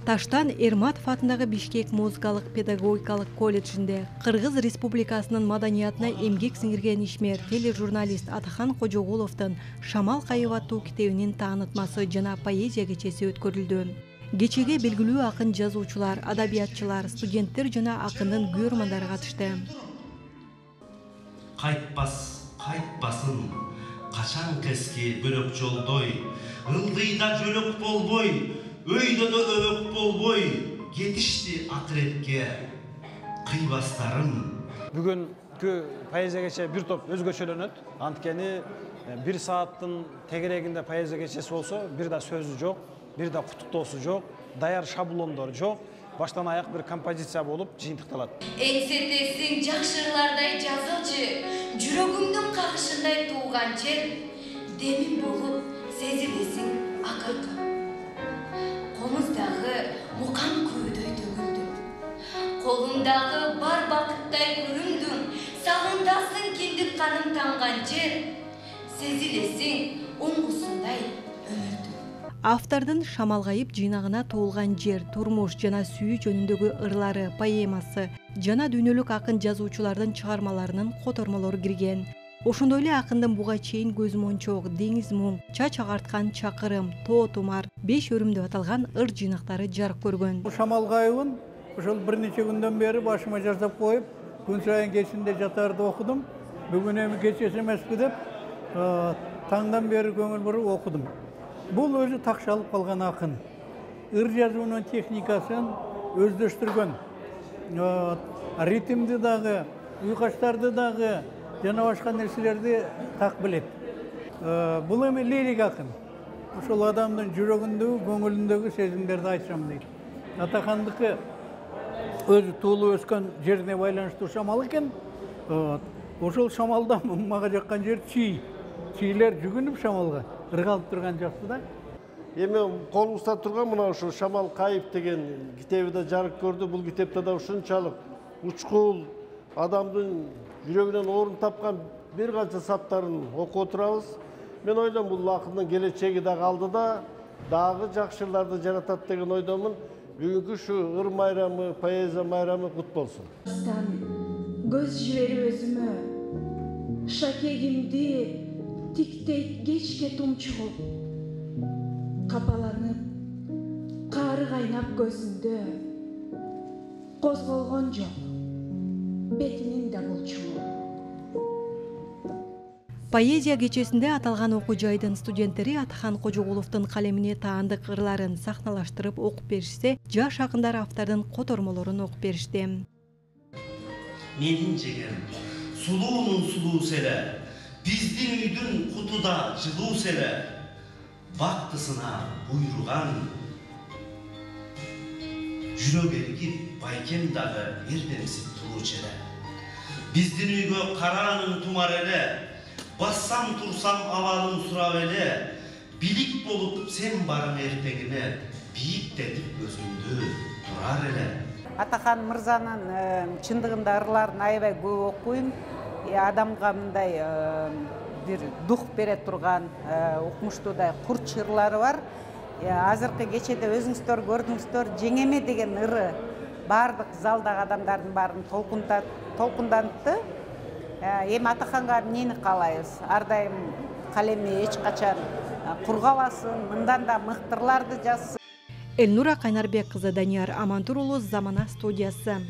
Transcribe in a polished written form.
Таштан Эрматов атындагы Бишкек музыкалык педагогикалык колледжинде Кыргыз Республикасынын маданиятына эмгек сиңирген ишмер тележурналист Атахан Кожогуловдун «Шамал кайып» аттуу китебинин таанытмасы жана поэзия кечеси өткөрүлдү. Кечеге белгилүү акын жазуучулар, адабиятчылар, студенттер жана акындын көрмандары катышты. Кайтпасын, качан кеске бөлөк жолдой, ылдыйда жөлөк болбой, өйдө да өбөк болбой, кетишти акыретке кыйбастарым. Бүгүнкү поэзия кече бир топ өзгөчөлөнөт. Анткени 1 сааттын тегерегинде поэзия кечеси болсо, бир да сөзү жок, бир да куттуктоосу жок, даяр шаблондор жок. Баштан аяк бир композиция болуп жыйынтыкталат. Эңсетесиң жакшырлардай жазылчы, жүрөгүмдүн кагышындай тууган жер, демим болуп сезилесиң акыркы. Колуңдагы мукам күйдөй төгүлдүм, колуңдагы бар бакыттай көрүндүң, сагындасың киндик каным танган жер, сезилесиң оңгусундай өмүрдүм. Автордун «Шамал кайып» жыйнагына тоолган жер, турмуш жана сүйүү жөнүндөгү ырлары, поэмасы жана дүйнөлүк акын жазуучулардын чыгармаларынын котормолору кирген. Ошондой эле акындын буга чейин көз мончок, деңиз муң, чач агарткан чакырым, тоо тумар, 5 өрүм деп аталган ыр жыйнактары жарык көргөн. Шамал кайыбын ошол бир нече күндөн бери башыма жазап коюп, күн сайын кечинде жатарда окудум. Бүгүн эми кечеси эмеспи деп, таңдан бери көңүл буруп окудум. Бул өзү такшалып калган акын. Ыр жазуунун техникасын өздөштүргөн. Ритмди дагы, уйкаштарды дагы, жана башка нерселерди так билет. Бул эми лирик акын. Ошол адамдын жүрөгүндөгү, көңүлүндөгү сезимдерди айтсам дейт. Атахандыкы өзү туулуп өскөн жерине байланыштуу шамал экен. Ошол шамалдан мага жаккан жер чий. Чийлер жүгүнүп шамалга ыргалып турган жакты да. Эми колубузда турган мына ушул «Шамал кайып» деген китеби да жарык көрдү. Бул китепте да ушунчалык учкул, адамдын жүрөгүнөн орун тапкан бир канча саптарын окуп отурабыз. Мен ойлойм, бул акындын келечеги да калды да, дагы жакшыларды жаратат деген ойдомун. Бүгүнкү ушу ыр майрамы, поэзия майрамы кут болсун. Көз жибери өзүмө, шакегимди тиктейт кечке тумчугуп, капаланып, кары кайнап көзүндө, козголгон жок, бетинин да булчугу. Поэзия кечесинде аталган окуу жайдын студенттери Атахан Кожогуловдун калемине таандык ырларын сахналаштырып окуп беришсе, жаш акындар автордун котормолорун окуп беришти. Менин жеген сулуунун сулуу селе, биздин үйдүн кутуда жылуу селе, бактысына буйруган, жүрөк эргип байкем дагы эрдемсип туруучу эле. Биздин үйгө караанын тумар эле, бассам турсам абалын сурап эле, билик болуп сен барың эртеңине, бийиктетип өзүңдү турар эле. Атахан мырзанын чындыгында ырларын аябай көп окуйм. Адамга мындай бир дух бере турган, укмуштуудай курч ырлары бар. Азыркы кечеде өзүңүздөр көрдүңүздөр, жеңеме деген ыры бардык залдагы адамдардын баарын толкундантты. Эми Атаханга эмнени каалайбыз? Ар дайым калеми эч качан кургабасын, мындан да мыктырларды жазсын. Элнура Кайнарбек кызы, Данияр Амантур уулу, Замана студиясы.